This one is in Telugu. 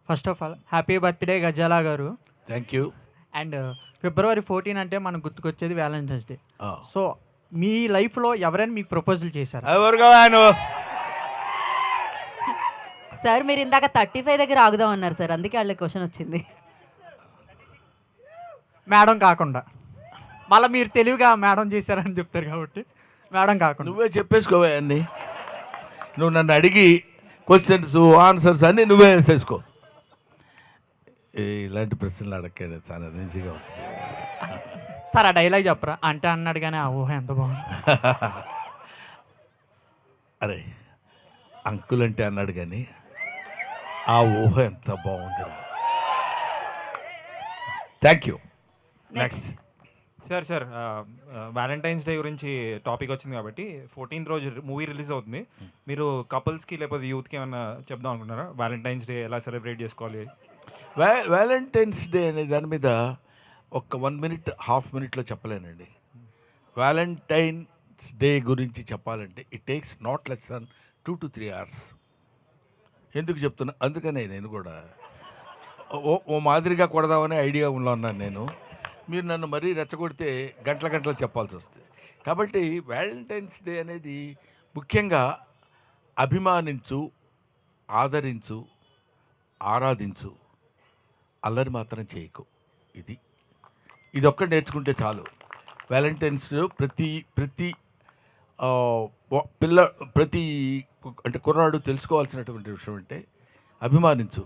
First of all happy birthday Gazala garu. Thank you. And ఫిబ్రవరి 14 అంటే మనకు గుర్తుకొచ్చేది వ్యాలంటైన్స్ డే. సో మీ లైఫ్లో ఎవరైనా మీకు ప్రపోజల్ చేశారు? ఎవరుగా నువ్వు? సార్ మీరు ఇందాక 35 దగ్గర ఆగుదాం అన్నారు సార్, అందుకే వాళ్ళ క్వశ్చన్ వచ్చింది. మేడం కాకుండా మళ్ళీ మీరు తెలివిగా మేడం చేశారని చెప్తారు కాబట్టి మేడం కాకుండా నువ్వే చెప్పేసుకోవా అన్నీ. నువ్వు నన్ను అడిగి క్వశ్చన్స్ ఆన్సర్స్ అన్నీ నువ్వే వేసేసుకో. ఇలాంటి ప్రశ్నలు అడగండి, చాలా ఈజీగా ఉంటుంది. సార్ ఆ డైలాగ్ చెప్పరా అంటే అన్నాడు కానీ ఆ ఊహ ఎంత బాగుంది. అరే అంకుల్ అంటే అన్నాడు కానీ ఆ ఊహ ఎంత బాగుందిరా. Thank you. Next sir Valentine's day గురించి టాపిక్ వచ్చింది కాబట్టి 14th రోజు మూవీ రిలీజ్ అవుతుంది. మీరు కపుల్స్కి లేకపోతే యూత్కి ఏమైనా చెప్దాం అనుకుంటున్నారా? వ్యాలంటైన్స్ డే ఎలా సెలబ్రేట్ చేసుకోవాలి? వ్యాలంటైన్స్ డే అనే దాని మీద ఒక 1 minute, హాఫ్ మినిట్లో చెప్పలేనండి. వ్యాలంటైన్స్ డే గురించి చెప్పాలంటే it takes not less than 2 to 3 hours. ఎందుకు చెప్తున్నా, అందుకనే నేను కూడా ఓ మాదిరిగా కొడదామనే ఐడియా ఉన్నాను నేను. మీరు నన్ను మరీ రెచ్చగొడితే గంటల చెప్పాల్సి వస్తుంది. కాబట్టి వ్యాలంటైన్స్ డే అనేది ముఖ్యంగా అభిమానించు, ఆదరించు, ఆరాధించు, అల్లరి మాత్రం చేయకు. ఇది ఒక్కటి నేర్చుకుంటే చాలు. వ్యాలంటైన్స్ ప్రతి అంటే కుర్రాడు తెలుసుకోవాల్సినటువంటి విషయం అంటే అభిమానించు,